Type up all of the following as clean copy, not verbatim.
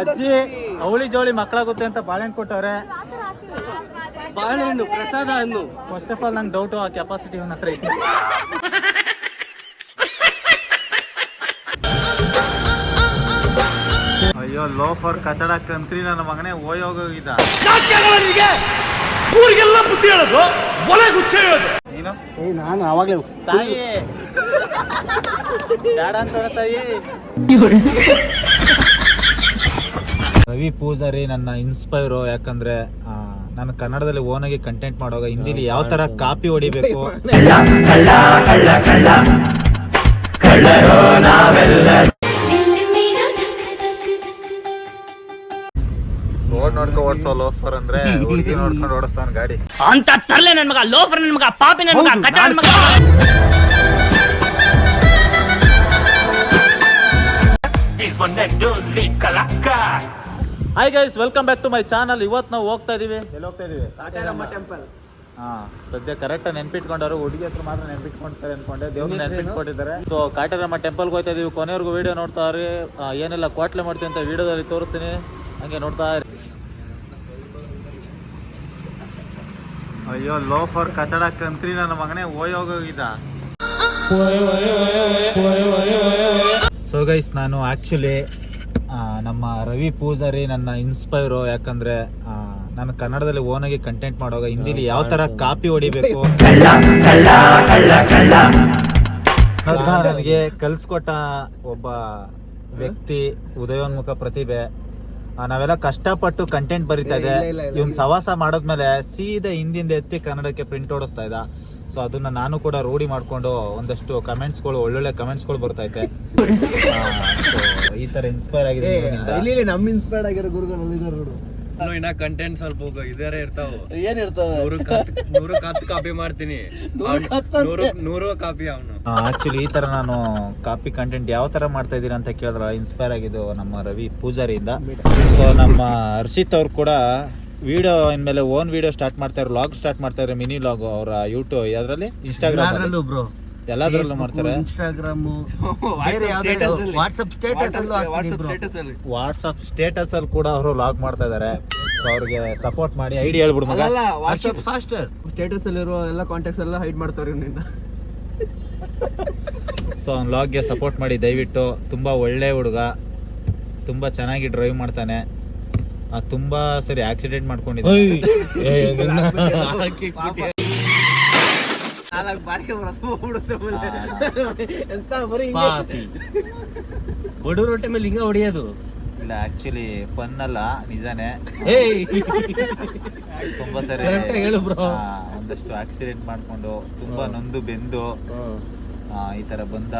ಅಜ್ಜಿ ಅವಳಿ ಜೋಳಿ ಮಕ್ಕಳಾಗುತ್ತೆ ಅಂತ ಬಾಳೆಹಣ್ಣು ಕೊಟ್ಟವ್ರೆ. ಬಾಳೆಹಣ್ಣು ಪ್ರಸಾದ ಹಣ್ಣು. ಫಸ್ಟ್ ಆಫ್ ಆಲ್ ನಂಗೆ ಡೌಟು ಆ ಕೆಪಾಸಿಟಿ ಅವನ ಹತ್ರ ಐತಿ. ಅಯ್ಯೋ ಲೋಫರ್ ಕಚಡ ಕಂತ್ರಿ ನನ್ನ ಮಗನೇ ಓಯೋಗಿದ್ದ. ಊರಿಗೆಲ್ಲ ಬುದ್ಧಿ ಹೇಳೋದು ಒಲೆ ಗುಚ್ಚ ಹೇಳೋದು. ನೀನು ನಾನು ಅವಾಗಲೇ ತಾಯಿ ಬೇಡ ಅಂತಾರ ತಾಯಿ. ರವಿ ಪೂಜಾರಿ ನನ್ನ ಇನ್ಸ್ಪೈರು. ಯಾಕಂದ್ರೆ ನಾನು ಕನ್ನಡದಲ್ಲಿ ಓನಾಗಿ ಕಂಟೆಂಟ್ ಮಾಡುವಾಗ ಹಿಂದಿಲಿ ಯಾವ ತರ ಕಾಪಿ ಹೊಡಿಬೇಕು ರೋಡ್ ನೋಡ್ಕೊ ಓಡಿಸೋ ಲೋಫರ್ ಅಂದ್ರೆ ಹುಡುಗಿ ನೋಡ್ಕೊಂಡು ಓಡಿಸ್ತಾನ ಗಾಡಿ ಅಂತ ತರ್ಲೆ ನನ್ ಮಗ, ಲೋಫರ್ ನನ್ ಮಗ, ಪಾಪಿ ನನ್ ಮಗ, ಕಚ ನನ್ ಮಗ. Hi guys, welcome back to my channel. ಇವತ್ತು ನಾವು ಹೋಗ್ತಾ ಇದೀವಿ. ಎಲ್ಲಿ ಹೋಗ್ತಾ ಇದೀವಿ? ಕಾಟೇರಮ್ಮ ಟೆಂಪಲ್. ಸದ್ಯ ಕರೆಕ್ಟ್ ನೆನ್ಪಿಟ್ಕೊಂಡವರು. ಹುಡುಗಿ ಹತ್ರ ಮಾತ್ರ ನೆನ್ಪಿಟ್ಕೊಂತಾರೆ ಅನ್ಕೊಂಡೆ, ದೇವ್ರು ನೆನ್ಪಿಟ್ಕೊಂಡಿದ್ದಾರೆ. ಸೊ ಕಾಟೇರಮ್ಮ ಟೆಂಪಲ್ಗೆ ಹೋಗ್ತಾ ಇದೀವಿ. ಕೊನೆವರೆಗೂ ವಿಡಿಯೋ ನೋಡ್ತಾವ್ರಿ. ಏನೆಲ್ಲ ಕ್ವಾಟ್ಲೆ ಮಾಡ್ತೀವಿ ಅಂತ ವಿಡಿಯೋದಲ್ಲಿ ತೋರಿಸ್ತೀನಿ, ಹಂಗೆ ನೋಡ್ತಾ ಇರಿ. ಅಯ್ಯೋ ಲೋಫರ್ ಕಚಡ ಕಂತ್ರಿ ನನ್ನ ಮಗನೇ ಓಯೋಗಿದ್ದ. ಸೊ ಗೈಸ್, ನಾನು ಆಕ್ಚುಲಿ ನಮ್ಮ ರವಿ ಪೂಜಾರಿ ನನ್ನ ಇನ್ಸ್ಪೈರು. ಯಾಕಂದ್ರೆ ನಾನು ಕನ್ನಡದಲ್ಲಿ ಓನಾಗಿ ಕಂಟೆಂಟ್ ಮಾಡುವಾಗ ಹಿಂದಿಲಿ ಯಾವ ತರ ಕಾಪಿ ಹೊಡಿಬೇಕು ನನಗೆ ಕಲ್ಸ್ಕೊಟ್ಟ ಒಬ್ಬ ವ್ಯಕ್ತಿ, ಉದಯೋನ್ಮುಖ ಪ್ರತಿಭೆ. ನಾವೆಲ್ಲ ಕಷ್ಟಪಟ್ಟು ಕಂಟೆಂಟ್ ಬರಿತಾ ಇದೆ. ಇವ್ನ ಸವಾಸ ಮಾಡೋದ್ಮೇಲೆ ಸೀದಾ ಹಿಂದಿಂದ ಎತ್ತಿ ಕನ್ನಡಕ್ಕೆ ಪ್ರಿಂಟ್ ಓಡಿಸ್ತಾ ಇದ್ದ. ಸೊ ಅದನ್ನ ನಾನು ಕೂಡ ರೂಢಿ ಮಾಡ್ಕೊಂಡು ಒಂದಷ್ಟು ಕಮೆಂಟ್ಸ್ಗಳು, ಒಳ್ಳೊಳ್ಳೆ ಕಮೆಂಟ್ಸ್ಗಳು ಬರ್ತೈತೆ. ಈ ತರ ಇನ್ಸ್ಪೈರ್ ಆಗಿದೆ. ನಮ್ಮ ಇನ್ಸ್ಪೈರ್ಡ್ ಆಗಿರೋ ಗುರುಗಳು ಇನ್ನ ಕಂಟೆಂಟ್ ಸ್ವಲ್ಪ ಇದಾರೆ ಇರ್ತಾವ. ಏನಿರ್ತಾವ? 100 ಕಾಪಿ ಮಾಡ್ತೀನಿ, 100 ಕಾಪಿ ಅವನು. ಆಕ್ಚುಲಿ ಈ ತರ ನಾನು ಕಾಪಿ ಕಂಟೆಂಟ್ ಯಾವ ತರ ಮಾಡ್ತಾ ಇದೀನಿ ಅಂತ ಕೇಳಿದ್ರ ಇನ್ಸ್ಪೈರ್ ಆಗಿದ್ದು ನಮ್ಮ ರವಿ ಪೂಜಾರಿಯಿಂದ. ಸೊ ನಮ್ಮ ಹರ್ಷಿತ್ ಅವ್ರು ಕೂಡ ವಿಡಿಯೋ ಇನ್ಮೇಲೆ ಓನ್ ವಿಡಿಯೋ ಸ್ಟಾರ್ಟ್ ಮಾಡ್ತಾ ಇರೋ, ವ್ಲಾಗ್ ಸ್ಟಾರ್ಟ್ ಮಾಡ್ತಾ ಇರೋ, ಮಿನಿ ವ್ಲಾಗ್. ಅವರ ಯೂಟ್ಯೂಬ್ ಅದರಲ್ಲಿ, ಇನ್ಸ್ಟಾಗ್ರಾಮ್ ಎಲ್ಲದರಲ್ಲೂ ಮಾಡ್ತಾರೆ. ಇನ್ಸ್ಟಾಗ್ರಾಮ್, ವಾಟ್ಸ್ಆಪ್ ಸ್ಟೇಟಸ್ ಅಲ್ಲಿ ಕೂಡ ಅವರು ವ್ಲಾಗ್ ಮಾಡ್ತಾ ಇದಾರೆ. ಸೊ ಅವ್ರಿಗೆ ಸಪೋರ್ಟ್ ಮಾಡಿ. ಐಡಿ ಹೇಳ್ಬಿಡು ಮಗ. ವಾಟ್ಸ್ಆಪ್ ಫಾಸ್ಟರ್ ಸ್ಟೇಟಸ್ ಅಲ್ಲಿರೋ ಎಲ್ಲ ಕಾಂಟ್ಯಾಕ್ಟ್ಸ್ ಎಲ್ಲ ಹೈಡ್ ಮಾಡ್ತಾರೆ ನಿನ್ನ. ಸೊ ಅವ್ನ ವ್ಲಾಗ್ಗೆ ಸಪೋರ್ಟ್ ಮಾಡಿ ದಯವಿಟ್ಟು. ತುಂಬಾ ಒಳ್ಳೆ ಹುಡುಗ, ತುಂಬಾ ಚೆನ್ನಾಗಿ ಡ್ರೈವ್ ಮಾಡ್ತಾನೆ. ತುಂಬಾ ಸರಿ ಆಕ್ಸಿಡೆಂಟ್ ಮಾಡ್ಕೊಂಡಿದ್ದಾನೆ. ಹೊಡೂರು ಹೊಟ್ಟೆ ಮೇಲೆ ಹಿಂಗ ಹೊಡಿಯೋದು ಇಲ್ಲ, ಆಕ್ಚುಲಿ ಫನ್ ಅಲ್ಲ, ನಿಜಾನೇ. ತುಂಬಾ ಸರಿ ಹೇಳು ಬ್ರೋ. ಒಂದಷ್ಟು ಆಕ್ಸಿಡೆಂಟ್ ಮಾಡ್ಕೊಂಡು ತುಂಬಾ ನೊಂದು ಬೆಂದು ಈ ತರ ಬಂದ.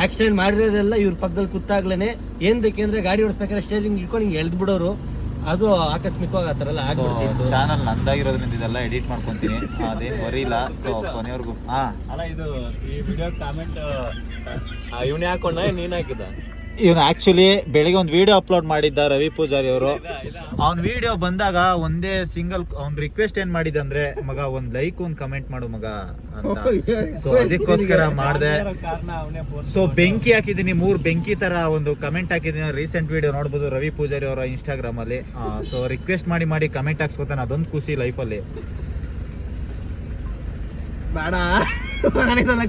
ಆಕ್ಸಿಡೆಂಟ್ ಮಾಡಿರೋದೆಲ್ಲ ಇವ್ರ ಪಕ್ಕದಲ್ಲಿ ಕೂತಾಗ್ಲೇನೆ. ಏನ್ಬೇಕಂದ್ರೆ ಗಾಡಿ ಓಡಿಸ್ಬೇಕಾದ್ರೆ ಸ್ಟೇರಿಂಗ್ ಇಟ್ಕೊಂಡು ಹಿಂಗೆ ಎಳ್ದು ಬಿಡೋರು. ಅದು ಆಕಸ್ಮಿಕವಾಗಿ ಆತರಲ್ಲ ಆಗ್ಬಿಡ್ತಿತ್ತು. ಚಾನಲ್ ನಂದಾಗಿರೋದ್ರಿಂದ ಇದೆಲ್ಲ ಎಡಿಟ್ ಮಾಡ್ಕೊಂತೀನಿ, ಅದೇನು ವರಿ ಇಲ್ಲ. ಸೊ ಕೊನೆವರೆಗೂ ಅಲ್ಲ, ಇದು ಈ ವಿಡಿಯೋ ಕಾಮೆಂಟ್ ಇವನೇ ಹಾಕೊಂಡ, ನೀನ್ ಹಾಕಿದ? ಇವನು ಆಕ್ಚುಲಿ ಬೆಳಿಗ್ಗೆ ಒಂದು ವಿಡಿಯೋ ಅಪ್ಲೋಡ್ ಮಾಡಿದ್ದ ರವಿ ಪೂಜಾರಿ ಅವರು. ಅವ್ನ ವಿಡಿಯೋ ಬಂದಾಗ ಒಂದೇ ಸಿಂಗಲ್ ಅವ್ನ ರಿಕ್ವೆಸ್ಟ್ ಏನ್ ಮಾಡಿದಂದ್ರೆ, ಮಗ ಒಂದ್ ಲೈಕ್ ಒಂದ್ ಕಮೆಂಟ್ ಮಾಡು ಮಗ ಅಂತ. ಸೊ ಅದಕ್ಕೋಸ್ಕರ ಮಾಡಿದೆ. ಸೊ ಬೆಂಕಿ ಹಾಕಿದೀನಿ, 3 ಬೆಂಕಿ ತರ ಒಂದು ಕಮೆಂಟ್ ಹಾಕಿದೀನಿ. ರೀಸೆಂಟ್ ವಿಡಿಯೋ ನೋಡ್ಬೋದು ರವಿ ಪೂಜಾರಿ ಅವರ ಇನ್ಸ್ಟಾಗ್ರಾಮ್ ಅಲ್ಲಿ. ಸೊ ರಿಕ್ವೆಸ್ಟ್ ಮಾಡಿ ಕಮೆಂಟ್ ಹಾಕ್ಸ್ಕೊತಾನೆ, ಅದೊಂದು ಖುಷಿ ಲೈಫಲ್ಲಿ. ಬೇಡ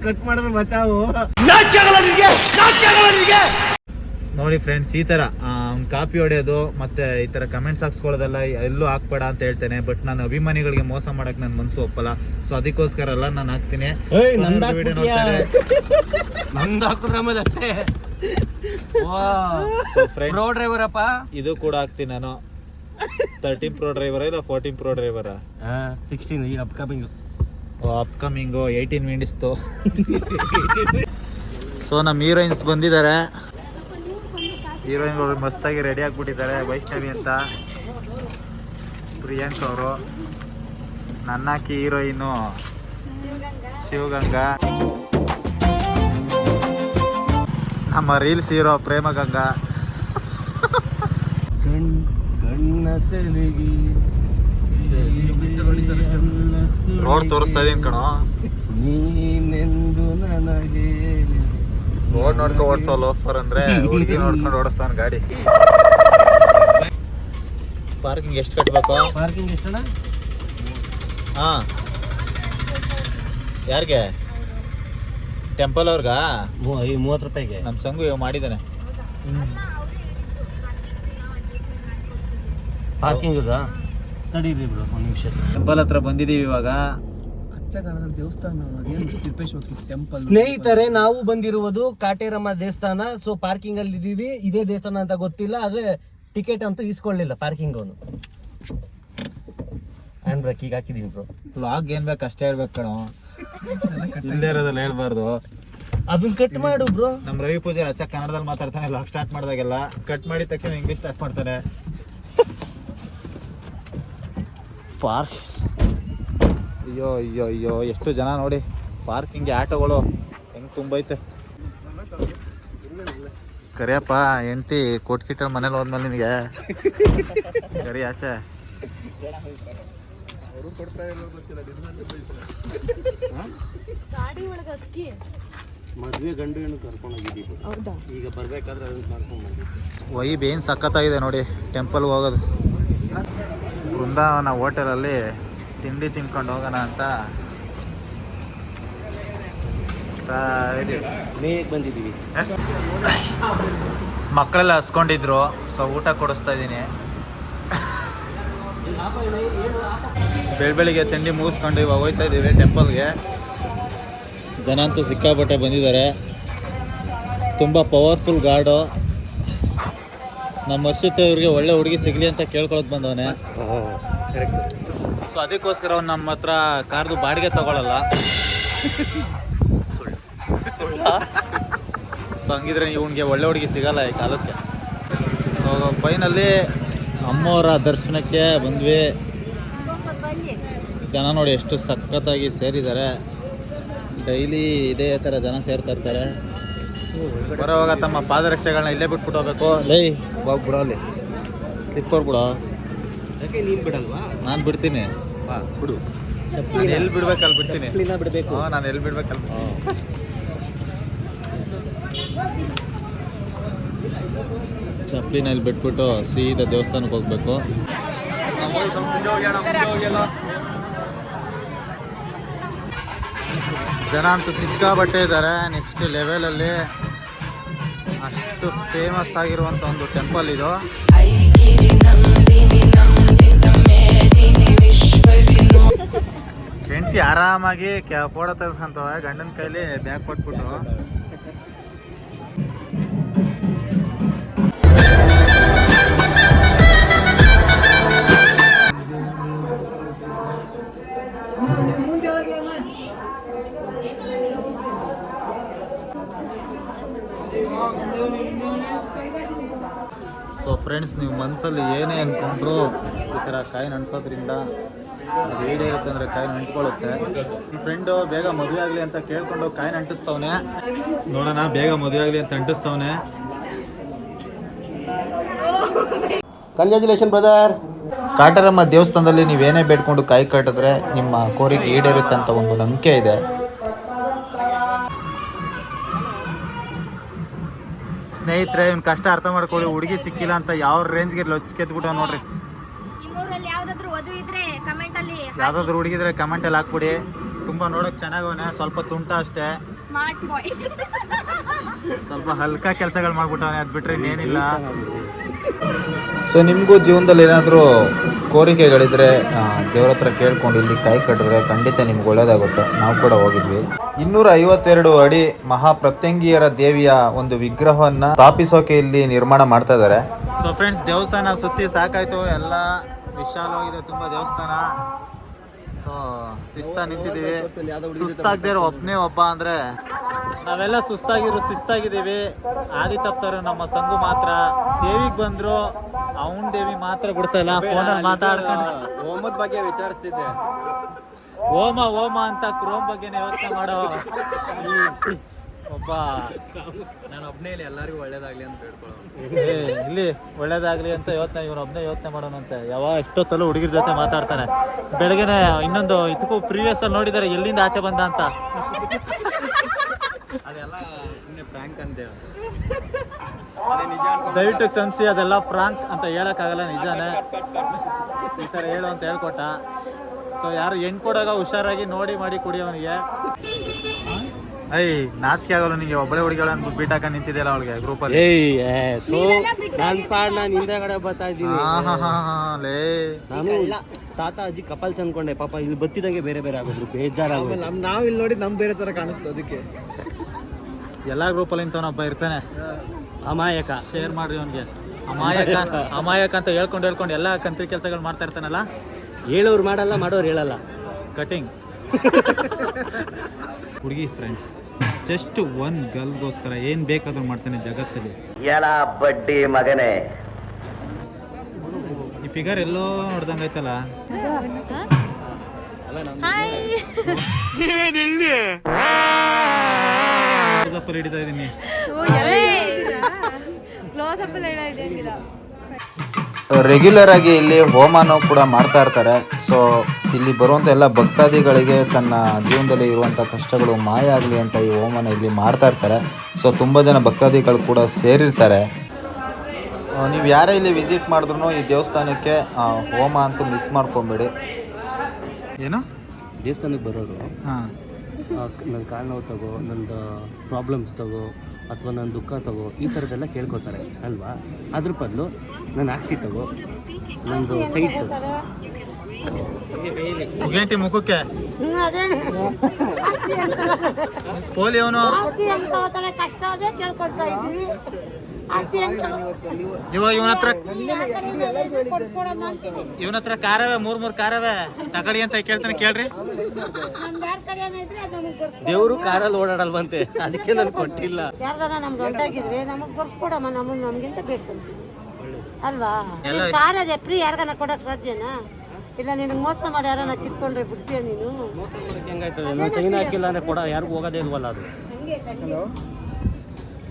ಕಟ್ ಮಾಡಿದ್ರೆ ಬಚಾವು. ನೋಡಿ ಫ್ರೆಂಡ್ಸ್, ಈ ತರ ಕಾಪಿ ಹೊಡೆಯೋದು ಮತ್ತೆ ಈ ತರ ಕಮೆಂಟ್ಸ್ ಹಾಕ್ಸ್ಕೊಳ್ಳೋದೆಲ್ಲ ಎಲ್ಲೂ ಹಾಕ್ಬೇಡ ಅಂತ ಹೇಳ್ತೇನೆ. ಬಟ್ ನಾನು ಅಭಿಮಾನಿಗಳಿಗೆ ಮೋಸ ಮಾಡಕ್ ನನ್ ಮನ್ಸು ಒಪ್ಪಲ್ಲ. ಸೊ ಅದಕ್ಕೋಸ್ಕರ ಎಲ್ಲ ನಾನು ಹಾಕ್ತೀನಿ. ಇದು ಕೂಡ ಹಾಕ್ತೀನಿ ನಾನು. 13 ಪ್ರೋ ಡ್ರೈವರ ಇಲ್ಲ 14 ಪ್ರೋ ಡ್ರೈವರ? 16 ಈಗ ಅಪ್ಕಮಿಂಗು 18 ಮಿನಿಟ್ಸ್ತು. ಸೊ ನಮ್ಮ ಹೀರೋಯಿನ್ಸ್ ಬಂದಿದ್ದಾರೆ. ಹೀರೋಯಿನ್ಗಳು ಮಸ್ತಾಗಿ ರೆಡಿ ಆಗಿಬಿಟ್ಟಿದ್ದಾರೆ. ವೈಷ್ಣವಿ ಅಂತ, ಪ್ರಿಯಾಂಕ್ ಅವರು, ನನ್ನಾಕಿ ಹೀರೋಯಿನ್ನು ಶಿವಗಂಗಾ, ನಮ್ಮ ರೀಲ್ಸ್ ಹೀರೋ ಪ್ರೇಮಗಂಗಾ. ರೋಡ್ ತೋರಿಸ್ತಾ ಇದೀನಿ ಕಣೋ. ನೀನೆಂದು ನನಗೆ ರೋಡ್ ನೋಡ್ಕೊ ಓಡಿಸೋ ಲೋಫರ್ ಅಂದ್ರೆ ಹುಡುಗಿ ನೋಡ್ಕೊಂಡು ಓಡಿಸ್ತಾನ ಗಾಡಿ. ಪಾರ್ಕಿಂಗ್ ಎಷ್ಟು ಕಟ್ಟಬೇಕು? ಪಾರ್ಕಿಂಗ್ ಎಷ್ಟಣ್ಣ? ಹಾ, ಯಾರಿಗೆ? ಟೆಂಪಲ್ ಅವ್ರಿಗ? 30 ರೂಪಾಯಿಗೆ. ನಮ್ಮ ಸಂಗು ಇವಾಗ ಮಾಡಿದ್ದಾನೆ. ಪಾರ್ಕಿಂಗ್ ತಡೀರಿ ಬ್ರೋ ಒಂದು ನಿಮಿಷ. ಟೆಂಪಲ್ ಹತ್ರ ಬಂದಿದ್ದೀವಿ ಇವಾಗ. ಸ್ನೇಹಿತರೆ, ನಾವು ಬಂದಿರುವುದು ಕಾಟೇರಮ್ಮ ದೇವಸ್ಥಾನ. ಸೊ ಪಾರ್ಕಿಂಗ್ ಅಲ್ಲಿ ಇದೀವಿ. ಇದೇ ದೇವಸ್ಥಾನ ಅಂತ ಗೊತ್ತಿಲ್ಲ, ಆದ್ರೆ ಟಿಕೆಟ್ ಅಂತೂ ಇಸ್ಕೊಳ್ಳಿಲ್ಲ ಪಾರ್ಕಿಂಗ್ ಅವನು. ಹ್ಯಾಂಡ್ ಬ್ರೇಕ್ ಈಗ ಹಾಕಿದೀನಿ ಬ್ರೋ. ವ್ಲಾಗ್ ಏನ್ ಬೇಕು ಅಷ್ಟೇ ಹೇಳ್ಬೇಕು ಕಣೋ, ಇಲ್ಲದೆ ಇರೋದಲ್ಲ ಹೇಳ್ಬಾರ್ದು. ಅದನ್ನ ಕಟ್ ಮಾಡು ಬ್ರೋ. ನಮ್ಮ ರವಿ ಪೂಜಾರಿ ಅಚ್ಚ ಕನ್ನಡದಲ್ಲಿ ಮಾತಾಡ್ತಾನೆ ವ್ಲಾಗ್ ಸ್ಟಾರ್ಟ್ ಮಾಡಿದಾಗೆಲ್ಲ. ಕಟ್ ಮಾಡಿದ ತಕ್ಷಣ ಇಂಗ್ಲೀಷ್ ಸ್ಟಾರ್ಟ್ ಮಾಡ್ತಾನೆ. ಪಾರ್ಕ್, ಅಯ್ಯೋ ಅಯ್ಯೋ ಅಯ್ಯೋ ಎಷ್ಟು ಜನ ನೋಡಿ. ಪಾರ್ಕಿಂಗ್ ಆಟೋಗಳು ಹೆಂಗೆ ತುಂಬೈತೆ. ಕರಿಯಪ್ಪ ಹೆಂಡ್ತಿ ಕೊಟ್ಕಿಟ್ಟ ಮನೇಲಿ ಹೋದ್ಮೇಲೆ ನಿನಗೆ ಕರಿ ಆಚೆ. ಮದ್ವೆ ಗಂಡು ಹೆಣ್ಣು ಕರ್ಕೊಂಡು ಹೋಗಿದ್ದೀವಿ. ಈಗ ಬರ್ಬೇಕಾದ್ರೆ ಅದನ್ನ ಮಾಡ್ಕೊಂಡು ಬಂದಿದ್ದೀವಿ. ವೈಬ್ ಏನು ಸಖತ್ತಾಗಿದೆ ನೋಡಿ ಟೆಂಪಲ್ಗೆ ಹೋಗೋದು. ಬೃಂದಾವನ ಹೋಟೆಲಲ್ಲಿ ತಿಂಡಿ ತಿನ್ಕೊಂಡು ಹೋಗೋಣ ಅಂತ ಮೇಗೆ ಬಂದಿದ್ದೀವಿ. ಮಕ್ಕಳೆಲ್ಲ ಹಸ್ಕೊಂಡಿದ್ರು, ಸೊ ಊಟ ಕೊಡಿಸ್ತಾ ಇದ್ದೀನಿ. ಬೆಳಿಗ್ಗೆ ತಿಂಡಿ ಮುಗಿಸ್ಕೊಂಡು ಇವಾಗ ಹೋಗ್ತಾ ಇದ್ದೀವಿ ಟೆಂಪಲ್ಗೆ. ಜನ ಅಂತೂ ಸಿಕ್ಕಾಪಟ್ಟೆ ಬಂದಿದ್ದಾರೆ. ತುಂಬ ಪವರ್ಫುಲ್ ಗಾರ್ಡು. ನಮ್ಮ ವರ್ಷತೆ ಅವ್ರಿಗೆ ಒಳ್ಳೆ ಹುಡುಗಿ ಸಿಗಲಿ ಅಂತ ಕೇಳ್ಕೊಳಕ್ ಬಂದವನೆ. ಸೊ ಅದಕ್ಕೋಸ್ಕರ ಅವ್ನು ನಮ್ಮ ಹತ್ರ ಕಾರ್ದು ಬಾಡಿಗೆ ತಗೊಳ್ಳಲ್ಲ. ಸೊ ಹಂಗಿದ್ರೆ ಇವ್ನಿಗೆ ಒಳ್ಳೆ ಹುಡುಗಿ ಸಿಗಲ್ಲ ಈ ಕಾಲಕ್ಕೆ. ಸೊ ಫೈನಲ್ಲಿ ಅಮ್ಮವರ ದರ್ಶನಕ್ಕೆ ಬಂದ್ವಿ. ಜನ ನೋಡಿ ಎಷ್ಟು ಸಖತ್ತಾಗಿ ಸೇರಿದ್ದಾರೆ. ಡೈಲಿ ಇದೇ ಥರ ಜನ ಸೇರ್ತಾ ಇರ್ತಾರೆ. ಬರೋವಾಗ ತಮ್ಮ ಪಾದರಕ್ಷೆಗಳನ್ನ ಇಲ್ಲೇ ಬಿಟ್ಬಿಟ್ಟು ಹೋಗ್ಬೇಕು. ಲೈ ಹೋಗ್ಬಿಡೋ, ಅಲ್ಲಿ ಸ್ಲಿಪ್ಪರ್ ಬಿಡೋ. ಯಾಕೆ ನೀನು ಬಿಡಲ್ವಾ? ನಾನು ಬಿಡ್ತೀನಿ. ಬಿಡು. ನಾನು ಎಲ್ಲಿ ಬಿಡ್ಬೇಕಲ್ಲಿ ಬಿಡ್ತೀನಿ. ಬಿಡಬೇಕು. ಹಾಂ, ನಾನು ಎಲ್ಲಿ ಬಿಡ್ಬೇಕಲ್ಲಿ ಚಪ್ಪಲಿನಲ್ಲಿ ಬಿಟ್ಬಿಟ್ಟು ಸೀದಾ ದೇವಸ್ಥಾನಕ್ಕೆ ಹೋಗ್ಬೇಕು. ಜನ ಅಂತೂ ಸಿಕ್ಕಾಬಟ್ಟೆ ಇದ್ದಾರೆ. ನೆಕ್ಸ್ಟ್ ಲೆವೆಲಲ್ಲಿ ಅಷ್ಟು ಫೇಮಸ್ ಆಗಿರುವಂಥ ಒಂದು ಟೆಂಪಲ್ ಇದು. ಹೆಂಡತಿ ಆರಾಮಾಗಿ ಫೋಟೋ ತೆಗೆಸ್ಕೊಂತವೆ ಗಂಡನ ಕೈಲಿ ಬ್ಯಾಗ್ ಕೊಟ್ಬಿಟ್ಟು. ಸೊ ಫ್ರೆಂಡ್ಸ್, ನೀವು ಮನಸ್ಸಲ್ಲಿ ಏನೇ ಅಂದ್ಕೊಂಡ್ರು ಈ ಥರ ಕಾಯಿನ ಅಂಟಿಸೋದ್ರಿಂದ ಅದು ಈಡೇರುತ್ತೆ ಅಂದರೆ ಕಾಯಿನ ಅಂಟ್ಕೊಳ್ಳುತ್ತೆ. ನಿಮ್ಮ ಫ್ರೆಂಡು ಬೇಗ ಮದುವೆ ಆಗಲಿ ಅಂತ ಕೇಳ್ಕೊಂಡು ಕಾಯಿನ ಅಂಟಿಸ್ತವನೆ. ನೋಡೋಣ, ಬೇಗ ಮದುವೆ ಆಗಲಿ ಅಂತ ಅಂಟಿಸ್ತವನೆ. Congratulation brother. ಕಾಟೇರಮ್ಮ ದೇವಸ್ಥಾನದಲ್ಲಿ ನೀವೇನೇ ಬೇಡ್ಕೊಂಡು ಕಾಯಿ ಕಟ್ಟಿದ್ರೆ ನಿಮ್ಮ ಕೋರಿಕೆ ಈಡೇರುತ್ತೆ ಅಂತ ಒಂದು ನಂಬಿಕೆ ಇದೆ. ಸ್ನೇಹಿತರೆ, ಇವ್ನ ಕಷ್ಟ ಅರ್ಥ ಮಾಡ್ಕೊಳ್ಳಿ. ಹುಡುಗಿ ಸಿಕ್ಕಿಲ್ಲ ಅಂತ ಯಾವ ರೇಂಜ್ಗೆ ಲೊಚ್ಕೆತ್ಬಿಟ್ಟ ನೋಡ್ರಿ. ಯಾವ್ದಾದ್ರು ಹುಡುಗಿದ್ರೆ ಕಮೆಂಟಲ್ಲಿ ಹಾಕ್ಬಿಡಿ. ತುಂಬ ನೋಡೋಕೆ ಚೆನ್ನಾಗವನೆ, ಸ್ವಲ್ಪ ತುಂಟ ಅಷ್ಟೇ. ಸ್ವಲ್ಪ ಹಲ್ಕ ಕೆಲಸಗಳು ಮಾಡ್ಬಿಟ್ಟವನೆ, ಅದು ಬಿಟ್ರೆ ಇನ್ನೇನಿಲ್ಲ. ಸೊ ನಿಮಗೂ ಜೀವನದಲ್ಲಿ ಏನಾದರೂ ಕೋರಿಕೆಗಳಿದ್ರೆ ದೇವ್ರ ಹತ್ರ ಕೇಳ್ಕೊಂಡು ಇಲ್ಲಿ ಕಾಯಿ ಕಟ್ಟಿದ್ರೆ ಖಂಡಿತ ನಿಮ್ಗೆ ಒಳ್ಳೇದಾಗುತ್ತೆ. ನಾವು ಕೂಡ ಹೋಗಿದ್ವಿ. 252 ಅಡಿ ಮಹಾಪ್ರತ್ಯಂಗಿಯರ ದೇವಿಯ ಒಂದು ವಿಗ್ರಹವನ್ನು ಸ್ಥಾಪಿಸೋಕೆ ಇಲ್ಲಿ ನಿರ್ಮಾಣ ಮಾಡ್ತಾ ಇದ್ದಾರೆ. ಸೊ ಫ್ರೆಂಡ್ಸ್, ದೇವಸ್ಥಾನ ಸುತ್ತಿ ಸಾಕಾಯ್ತು. ಎಲ್ಲ ವಿಶಾಲವಾಗಿದೆ ತುಂಬ ದೇವಸ್ಥಾನ. ಸೊ ಶಿಸ್ತಾ ನಿಂತಿದ್ದೀವಿ. ಸುಸ್ತಾಗದೇ ಇರೋ ಒಬ್ಬನೇ ಒಬ್ಬ ಅಂದರೆ ನಾವೆಲ್ಲ ಶಿಸ್ತಾಗಿದ್ದೀವಿ. ಆದಿ ತಪ್ತಾರೆ ನಮ್ಮ ಸಂಘು ಮಾತ್ರ. ದೇವಿಗೆ ಬಂದ್ರು ಅವನ್ ದೇವಿ ಮಾತ್ರ ಬಿಡ್ತಾ ಇಲ್ಲ. ಫೋನಲ್ಲಿ ಮಾತಾಡ್ಕೊಂಡು ಹೋಮದ ಬಗ್ಗೆ ವಿಚಾರಿಸ್ತಿದ್ದೆ. ಹೋಮ ಅಂತ ಕ್ರೋಮ್ ಬಗ್ಗೆನೇ ಯೋಚನೆ ಮಾಡೋ ಒಬ್ಬ. ನಾನು ಒಬ್ಬನೇ ಇಲ್ಲಿ ಎಲ್ಲರಿಗೂ ಒಳ್ಳೇದಾಗ್ಲಿ ಅಂತ ಬೇಡ್ಕೊಳ್ಳೋ. ಇಲ್ಲಿ ಒಳ್ಳೇದಾಗ್ಲಿ ಅಂತ ಇವನೊಬ್ಬನೇ ಯೋಚನೆ ಮಾಡೋಣಂತೆ. ಎಷ್ಟೊತ್ತಲ್ಲೂ ಹುಡುಗಿರ ಜೊತೆ ಮಾತಾಡ್ತಾನೆ. ಬೆಳಗ್ಗೆನೆ ಇನ್ನೊಂದು ಇದಕ್ಕೂ ಪ್ರೀವಿಯಸ್ ಅಲ್ಲಿ ನೋಡಿದ್ದಾರೆ ಎಲ್ಲಿಂದ ಆಚೆ ಬಂದ ಅಂತ. ಅದೆಲ್ಲ ಸುಮ್ಮನೆ ಪ್ರ್ಯಾಂಕ್ ಅಂತೇವೆ. ದಯವಿಟ್ಟು ಕ್ಷಮಿಸಿ, ಅದೆಲ್ಲ ಫ್ರಾಂಕ್ ಅಂತ ಹೇಳೋಕ್ಕಾಗಲ್ಲ, ನಿಜಾನೇ ಈ ಥರ ಹೇಳು ಅಂತ ಹೇಳ್ಕೊಟ್ಟ. ಸೊ ಯಾರು ಹೆಣ್ಣು ಕೊಡೋಗ ಹುಷಾರಾಗಿ ನೋಡಿ ಮಾಡಿ ಕುಡಿ ಅವನಿಗೆ. ನಾಚಿಕೆ ಆಗಲ್ಲ ನಿಂಗೆ, ಒಬ್ಬಳೆ ಹುಡುಗಿಗಳ ಅಂದ್ಬಿಟ್ಟು ಬೀಟ್ ಹಾಕೊಂಡು ನಿಂತಿದೆಯಲ್ಲ ಅವಳಿಗೆ ಗ್ರೂಪಲ್ಲಿ. ನಾನು ಪಾಡ್ ನಾನು ಹಿಂದೆಗಡೆ ಬರ್ತಾ ಇದ್ದೀನಿ. ನಾನು ತಾತ ಅಜ್ಜಿ ಕಪಲ್ಸ್ ಅನ್ಕೊಂಡೆ, ಪಾಪ ಇಲ್ಲಿ ಬತ್ತಿದಂಗೆ ಬೇರೆ ಬೇರೆ ಆಗೋದ್ರು, ಬೇಜಾರಾಗೋದು. ನಾವು ಇಲ್ಲಿ ನೋಡಿ ನಮ್ ಬೇರೆ ತರ ಕಾಣಿಸ್ತು, ಅದಕ್ಕೆ ಎಲ್ಲ ಗ್ರೂಪಲ್ಲಿ ಇಂಥವನೊಬ್ಬ ಇರ್ತಾನೆ ಅಮಾಯಕ. ಶೇರ್ ಮಾಡ್ರಿ ಅವನಿಗೆ. ಅಮಾಯಕ ಅಂತ ಹೇಳ್ಕೊಂಡು ಎಲ್ಲ ಕಂತ್ರಿ ಕೆಲಸಗಳು ಮಾಡ್ತಾ ಇರ್ತಾನಲ್ಲ. ಹೇಳೋರು ಮಾಡಲ್ಲ, ಮಾಡೋರು ಹೇಳಲ್ಲ. ಕಟಿಂಗ್ ಹುಡುಗಿ ಫ್ರೆಂಡ್ಸ್, ಜಸ್ಟ್ ಒನ್ ಗರ್ಲ್ಗೋಸ್ಕರ ಏನು ಬೇಕಾದ್ರೂ ಮಾಡ್ತಾನೆ ಜಗತ್ತಲ್ಲಿ. ಎಲ್ಲ ಬಡ್ಡಿ ಮಗನೇ. ಈ ಫಿಗರ್ ಎಲ್ಲೋ ನೋಡ್ದಂಗೈತಲ್ಲ. ಕ್ಲೋಸಪ್ಪಲ್ಲಿ ಹಿಡಿತಾ ಇದ್ದೀನಿ. ರೆಗ್ಯುಲರ್ ಆಗಿ ಇಲ್ಲಿ ಹೋಮನೂ ಕೂಡ ಮಾಡ್ತಾ ಇರ್ತಾರೆ. ಸೊ ಇಲ್ಲಿ ಬರುವಂಥ ಎಲ್ಲ ಭಕ್ತಾದಿಗಳಿಗೆ ತನ್ನ ಜೀವನದಲ್ಲಿ ಇರುವಂಥ ಕಷ್ಟಗಳು ಮಾಯ ಆಗಲಿ ಅಂತ ಈ ಹೋಮನ ಇಲ್ಲಿ ಮಾಡ್ತಾ ಇರ್ತಾರೆ. ಸೊ ತುಂಬ ಜನ ಭಕ್ತಾದಿಗಳು ಕೂಡ ಸೇರಿರ್ತಾರೆ. ನೀವು ಯಾರೇ ಇಲ್ಲಿ ವಿಸಿಟ್ ಮಾಡಿದ್ರು ಈ ದೇವಸ್ಥಾನಕ್ಕೆ ಹೋಮ ಅಂತೂ ಮಿಸ್ ಮಾಡ್ಕೊಬೇಡಿ. ಏನು ದೇವಸ್ಥಾನಕ್ಕೆ ಬರೋರು ಹಾಂ, ನನ್ನ ಕಾಲು ನೋವು ತಗೋ, ನಂದು ಪ್ರಾಬ್ಲಮ್ಸ್ ತಗೋ, ಅಥವಾ ನನ್ನ ದುಃಖ ತಗೋ, ಈ ಥರದ್ದೆಲ್ಲ ಕೇಳ್ಕೊತಾರೆ ಅಲ್ವಾ. ಅದ್ರ ಬದಲು ನನ್ನ ಆಸ್ತಿ ತಗೋ, ನಂದು ಸೈಟ್ ಮುಗೇಂಟಿ ಮುಖಕ್ಕೆ ಪೋಲಿ ಅವನು. ಇವಾಗ ಇವನ ಹತ್ರ ಕಾರವೆ, ಮೂರ್ ಕಾರವೆ ತಗಡಿ ಅಂತ ಕೇಳ್ತಾನೆ, ಕೇಳ್ರಿ. ದೇವರು ಕಾರಲ್ಲಿ ಓಡಾಡಲ್ವಂತೆ, ಅದಕ್ಕೆ ನಾನು ಕೊಟ್ಟಿಲ್ಲ. ಯಾರ್ದಾರ ನಮ್ಗೆ ಹೊಂಟಾಗಿದ್ರೆ ನಮಗ್ ಕೊಡ್ಸ್ಕೊಡಮ್ಮ, ನಮ್ಗಿಂತ ಬೇಕು ಅಲ್ವಾ. ಕಾರ್ ಅದೇ ಫ್ರೀ ಯಾರಿಗಾನ ಕೊಡಕ್ ಸಾಧ್ಯನಾ? ಇಲ್ಲ ನಿನಗೆ ಮೋಸ ಮಾಡಿ ಯಾರನ್ನ ಕಿತ್ಕೊಂಡ್ರೆ ಬಿಡ್ತೀಯ ನೀನು? ಹೆಂಗಾಯ್ತದೆ, ನಾನು ಸೈನ್ ಹಾಕಿಲ್ಲ ಅಂದ್ರೆ ಕೊಡ ಯಾರಿಗೂ ಹೋಗೋದೇ ಇಲ್ವಲ್ಲ ಅದು.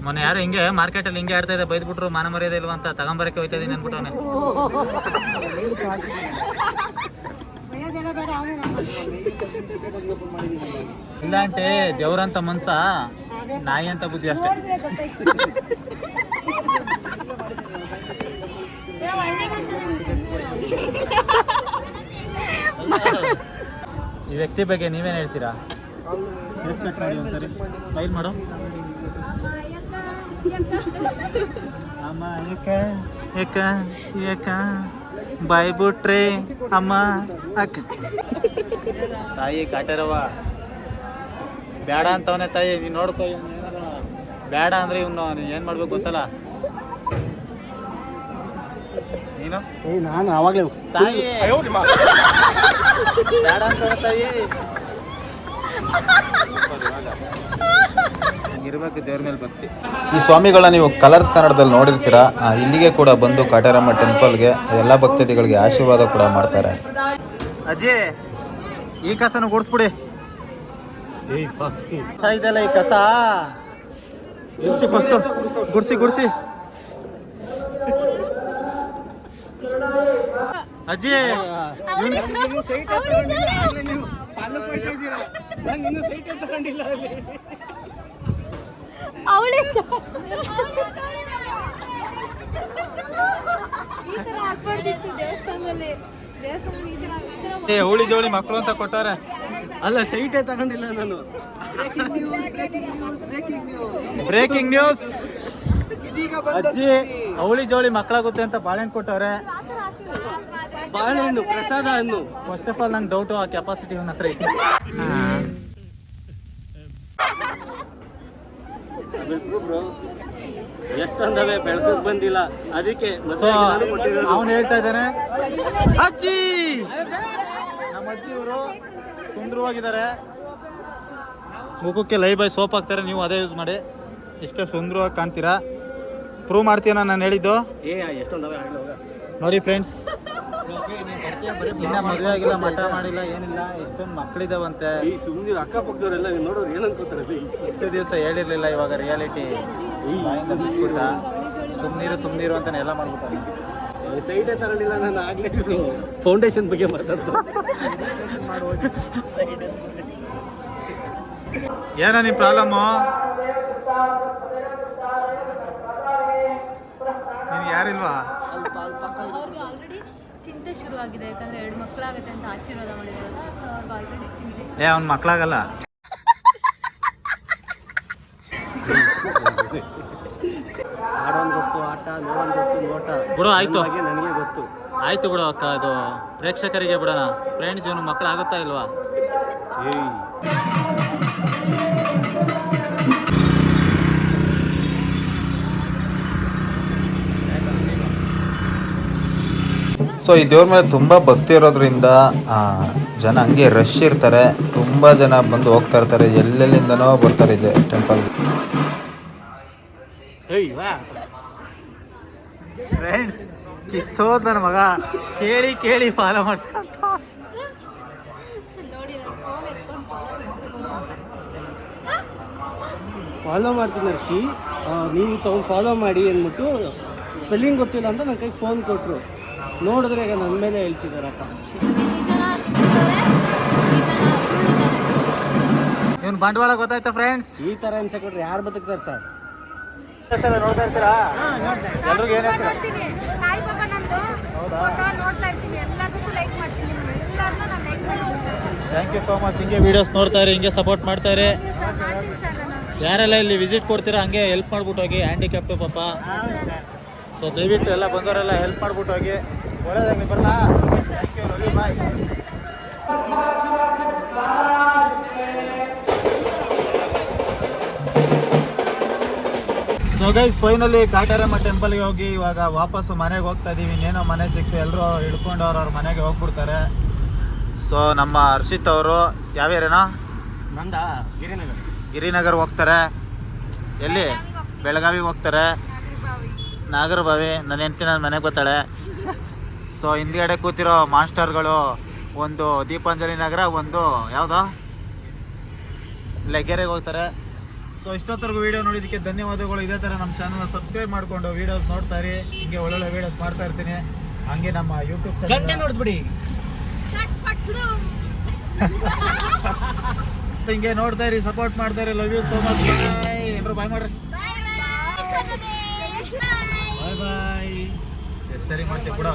ಮೊನ್ನೆ ಯಾರು ಹಿಂಗೆ ಮಾರ್ಕೆಟಲ್ಲಿ ಹಿಂಗೆ ಆಡ್ತಾ ಇದೆ, ಬೈದ್ಬಿಟ್ರು ಮಾನ ಮರ್ಯಾದೆ ಇಲ್ವಾ ಅಂತ, ತಗೊಂಬರಕ್ಕೆ ಹೋಯ್ತಾ ಇದೀನಿ ಅನ್ಬಿಟ್ಟವನೆ. ಇಲ್ಲ ಅಂಟೆ, ದೇವ್ರಂತ ಮನ್ಸ, ನಾಯಿ ಅಂತ ಬುದ್ಧಿ ಅಷ್ಟೇ. ಈ ವ್ಯಕ್ತಿ ಬಗ್ಗೆ ನೀವೇನು ಹೇಳ್ತೀರಾ? ಫೇಸ್ ಕಟ್ ಮಾಡಿ ಒಂದ್ಸರಿ ಸ್ಮೈಲ್ ಮಾಡು. ಅಮ್ಮ ಏಕ ಬಾಯ್ ಬಿಟ್ರೆ ಅಮ್ಮ ಅಕ್ಕ. ತಾಯಿ ಕಾಟರವ ಬೇಡ ಅಂತವನೇ ತಾಯಿ, ನೀನು ನೋಡ್ಕೊ. ಬೇಡ ಅಂದ್ರೆ ಇವನು ಏನು ಮಾಡ್ಬೇಕು ಗೊತ್ತಲ್ಲ ನೀನು. ನಾನು ಅವಾಗಲೇ ತಾಯಿ ಬೇಡ ಅಂತವನೇ ತಾಯಿ. ಇರ್ಬೇಕು ದೇವ್ರ ಮೇಲೆ ಭಕ್ತಿ. ಈ ಸ್ವಾಮಿಗಳನ್ನ ನೀವು ಕಲರ್ಸ್ ಕನ್ನಡದಲ್ಲಿ ನೋಡಿರ್ತೀರಾ. ಇಲ್ಲಿಗೆ ಕೂಡ ಬಂದು ಕಾಟೇರಮ್ಮ ಟೆಂಪಲ್ಗೆ ಎಲ್ಲ ಭಕ್ತಾದಿಗಳಿಗೆ ಆಶೀರ್ವಾದ ಕೂಡ ಮಾಡ್ತಾರೆ. ಅಜ್ಜಿ ಈ ಕಸನ ಗುಡಿಸ್ಬಿಡಿ. ಕಸ ಇದೆಯಲ್ಲ, ಈ ಕಸ ಗುಡಿಸಿ, ಫಸ್ಟು ಗುಡಿಸಿ. ಅಜ್ಜಿ ಹೋಳಿ ಜೋಳಿ ಮಕ್ಕಳು ಅಂತ ಕೊಟ್ಟಾರೆ. ಅಲ್ಲ, ಸೈಟೇ ತಗೊಂಡಿಲ್ಲ ನಾನು. Breaking news. ಅಜ್ಜಿ ಅವಳಿ ಜೋಳಿ ಮಕ್ಕಳಾಗುತ್ತೆ ಅಂತ ಬಾಳೆಹಣ್ಣು ಕೊಟ್ಟವ್ರೆ. ಬಾಳೆಹಣ್ಣು ಪ್ರಸಾದ ಅನ್ನು. ಫಸ್ಟ್ ಆಫ್ ಆಲ್ ನಂಗೆ ಡೌಟು, ಆ ಕೆಪಾಸಿಟಿ ಇವನ ಹತ್ರ ಐತಿ. ಎಷ್ಟೊಂದವೆ ಬೆಳಕಿಗೆ ಬಂದಿಲ್ಲ, ಅದಕ್ಕೆ ಅವನು ಹೇಳ್ತಾ ಇದ್ದಾನೆ. ಅಜ್ಜಿ ನಮ್ಮ ಅಜ್ಜಿ ಇವರು ಸುಂದರವಾಗಿದ್ದಾರೆ. ಮುಖಕ್ಕೆ ಲೈ ಬೈ ಸೋಪ್ ಹಾಕ್ತಾರೆ, ನೀವು ಅದೇ ಯೂಸ್ ಮಾಡಿ. ಇಷ್ಟೇ ಸುಂದರವಾಗಿ ಕಾಣ್ತೀರಾ. ಪ್ರೂವ್ ಮಾಡ್ತೀನ ನಾನು ಹೇಳಿದ್ದು. ನೋಡಿ ಫ್ರೆಂಡ್ಸ್, ಇನ್ನ ಮದುವೆ ಆಗಿಲ್ಲ, ಮಠ ಮಾಡಿಲ್ಲ, ಏನಿಲ್ಲ, ಎಷ್ಟೊಂದು ಮಕ್ಕಳಿದಾವಂತೆ. ಈ ಸುಮ್ಮನೆ ಅಕ್ಕಪಕ್ಕದವರೆಲ್ಲ ನೋಡೋರು ಏನನ್ಕೋತಾರೆ. ಇಷ್ಟು ದಿವಸ ಹೇಳಿರ್ಲಿಲ್ಲ, ಇವಾಗ ರಿಯಾಲಿಟಿ ಬಿಟ್ಬಿಟ್ಟ. ಸುಮ್ನೀರು ಅಂತಾನೆ ಎಲ್ಲ ಮಾಡ್ಬಿಟ್ಟಾನೆ. ಸೈಡೇ ತಗೊಂಡಿಲ್ಲ ನಾನು. ಆಗ್ಲೇ ಫೌಂಡೇಶನ್ ಬಗ್ಗೆ ಮಾತಾಡ್ತು. ಏನೋ ನಿಮ್ಮ ಪ್ರಾಬ್ಲಮ್ಮು? ಯಾರಿಲ್ವಾ? ಅವ್ರಿಗೆ ಆಲ್ರೆಡಿ ಚಿಂತೆ ಶುರುವಾಗಿದೆ, ಯಾಕಂದ್ರೆ 2 ಮಕ್ಕಳಾಗುತ್ತೆ ಅಂತ ಆಶೀರ್ವಾದ ಮಾಡಿದಾರಲ್ಲ, ಸೊ ಅವ್ರಿಗೆ ಆಲ್ರೆಡಿ ಚಿಂತೆ. ಅವ್ನ ಮಕ್ಳಾಗಲ್ಲ. ಆಡೋನ್ ಗೊತ್ತು ಆಟ, ನೋಡೋನ್ ಗೊತ್ತು ನೋಟ. ಬಿಡು ಆಯ್ತು, ನನಗೆ ಗೊತ್ತು. ಆಯ್ತು ಬಿಡು ಅಕ್ಕ, ಅದು ಪ್ರೇಕ್ಷಕರಿಗೆ ಬಿಡೋಣ. ಫ್ರೆಂಡ್ಸ್, ಇವನು ಮಕ್ಳಾಗುತ್ತಾ ಇಲ್ವಾ? ಏಯ್ ಸೊ ಈ ದೇವ್ರ ಮೇಲೆ ತುಂಬ ಭಕ್ತಿ ಇರೋದ್ರಿಂದ ಜನ ಹಂಗೆ ರಶ್ ಇರ್ತಾರೆ. ತುಂಬ ಜನ ಬಂದು ಹೋಗ್ತಾ ಇರ್ತಾರೆ, ಎಲ್ಲೆಲ್ಲಿಂದನೋ ಬರ್ತಾರೆ ಇದೆ ಟೆಂಪಲ್. ಏಯ್ ವಾ ಫ್ರೆಂಡ್ಸ್, ಕಿತ್ತೋದ್ ನನ್ನ ಮಗ ಕೇಳಿ ಕೇಳಿ ಫಾಲೋ ಮಾಡಿಸ್ಕೊಂತ. ನೋಡಿ ನಾನು ಫೋನ್ ಎತ್ಕೊಂಡು ಫಾಲೋ ಮಾಡ್ತೀನಿ ಹರ್ಷಿ. ನೀವು ತಗೊಂಡು ಫಾಲೋ ಮಾಡಿ ಅಂದ್ಬಿಟ್ಟು ಸ್ಪೆಲ್ಲಿಂಗ್ ಗೊತ್ತಿಲ್ಲ ಅಂತ ನನ್ನ ಕೈಗೆ ಫೋನ್ ಕೊಟ್ಟರು. ನೋಡಿದ್ರೆ ಈಗ ನನ್ನ ಮೇಲೆ ಹೇಳ್ತಿದ್ದಾರಪ್ಪ. ಇವನ್ ಬಂಡವಾಳ ಗೊತ್ತಾಯ್ತಾ ಫ್ರೆಂಡ್ಸ್? ಈ ಥರ ಹಿಂಸೆ ಕೊಟ್ರೆ ಯಾರು ಬದುಕ್ತಾರೆ ಸರ್? ನೋಡ್ತಾ ಇರ್ತೀರಾ? ಎಲ್ರಿಗೂ ಏನ್ ಹೇಳ್ತೀರಾ? ಸಾಯಿಬಾಬಾ ನಂದು ಫೋಟೋ ನೋಡ್ತಾ ಇರ್ತೀನಿ, ಎಲ್ಲದಕ್ಕೂ ಲೈಕ್ ಮಾಡ್ತೀನಿ, ಎಲ್ಲರನ್ನೂ ನಾನು ಲೈಕ್ ಮಾಡ್ತೀನಿ. Thank you so much. ಹಿಂಗೆ ವಿಡಿಯೋಸ್ ನೋಡ್ತಾ ಇರಿ, ಹಿಂಗೆ ಸಪೋರ್ಟ್ ಮಾಡ್ತಾ ಇರಿ. ಮಾಡ್ತೀನಿ ಸರ್ ನಾನು. ಯಾರೆಲ್ಲ ಇಲ್ಲಿ ವಿಸಿಟ್ ಕೊಡ್ತೀರಾ ಹಂಗೆ ಹೆಲ್ಪ್ ಮಾಡ್ಬಿಟ್ಟು ಹೋಗಿ. ಹ್ಯಾಂಡಿಕ್ಯಾಪ್ಟು ಪಾಪ, ಸೊ ದಯವಿಟ್ಟು ಎಲ್ಲ ಬಂದವರೆಲ್ಲ ಹೆಲ್ಪ್ ಮಾಡ್ಬಿಟ್ಟು ಹೋಗಿ. ಒಳ್ಳೇದಾಗಲಿ, ಬರಲ್ಲ. Thank you, Ravi, bye. So guys, finally Kataramma ಟೆಂಪಲ್ಗೆ ಹೋಗಿ ಇವಾಗ ವಾಪಸ್ಸು ಮನೆಗೆ ಹೋಗ್ತಾ ಇದ್ದೀವಿ. ಇನ್ನೇನೋ ಮನೆ ಸಿಕ್ತು, ಎಲ್ಲರೂ ಹಿಡ್ಕೊಂಡು ಅವ್ರವ್ರ ಮನೆಗೆ ಹೋಗ್ಬಿಡ್ತಾರೆ. ಸೊ ನಮ್ಮ ಹರ್ಷಿತ್ ಅವರು ಯಾವ ಏರಿಯಾನೋ ನಂದ ಗಿರಿನಗರ. ಗಿರಿನಗರ್ ಹೋಗ್ತಾರೆ. ಎಲ್ಲಿ? ಬೆಳಗಾವಿಗೆ ಹೋಗ್ತಾರೆ. ನಾಗರಬಾವಿ. ನನ್ನ ಹೆಂಡ್ತಿ ನನ್ನ ಮನೆಗೆ ಬರ್ತಾಳೆ. ಸೊ ಹಿಂದ್ಗಡೆ ಕೂತಿರೋ ಮಾಸ್ಟರ್ಗಳು, ಒಂದು ದೀಪಾಂಜಲಿ ನಗರ, ಒಂದು ಯಾವುದೋ ಲೆಗ್ಗೆರೆಗೆ ಹೋಗ್ತಾರೆ. ಸೊ ಇಷ್ಟೊತ್ತರೆಗೂ ವೀಡಿಯೋ ನೋಡಿದ್ದಕ್ಕೆ ಧನ್ಯವಾದಗಳು. ಇದೇ ಥರ ನಮ್ಮ ಚಾನಲ್ನ ಸಬ್ಸ್ಕ್ರೈಬ್ ಮಾಡಿಕೊಂಡು ವೀಡಿಯೋಸ್ ನೋಡ್ತಾ ಇರಿ. ಹಿಂಗೆ ಒಳ್ಳೊಳ್ಳೆ ವೀಡಿಯೋಸ್ ಮಾಡ್ತಾ ಇರ್ತೀನಿ. ಹಂಗೆ ನಮ್ಮ ಯೂಟ್ಯೂಬ್ ಚಾನಲ್ ನೋಡಿದ್ಬಿಡಿ, ಹಿಂಗೆ ನೋಡ್ತಾ ಇರಿ, ಸಪೋರ್ಟ್ ಮಾಡ್ತಾ ಇರಿ. Love you so much. ಎಲ್ಲರೂ ಬಾಯ್ ಮಾಡ್ರಿ. ಬಾಯ್ ಬಾಯ್. ಸರಿ ಮಾಡ್ತೀವಿ ಕೂಡ.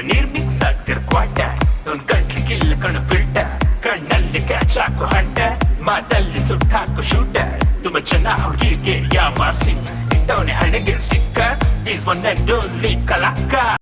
ನಿರ್ಮಿಕ್ಸ್ ಆಗ್ತಿರ್ ಕ್ವಾರ್ಟರ್, ಒಂದ್ ಗಂಟ್ಲಿಗಿಲ್ಲ ಕಣು ಫಿಲ್ಟರ್, ಕಣ್ಣಲ್ಲಿ ಕ್ಯಾಚಾಕು ಹಂಟರ್, ಮಾತಲ್ಲಿ ಸುಟ್ಟಾಕು ಶೂಟರ್. ತುಂಬಾ ಜನ ಹುಡುಗಿಗೆ ಯಾವಾರ್ಸಿ ಇಟ್ಟವನೆ ಹಣೆಗೆ sticker. Is one and only ಕಲಾಕಾರ.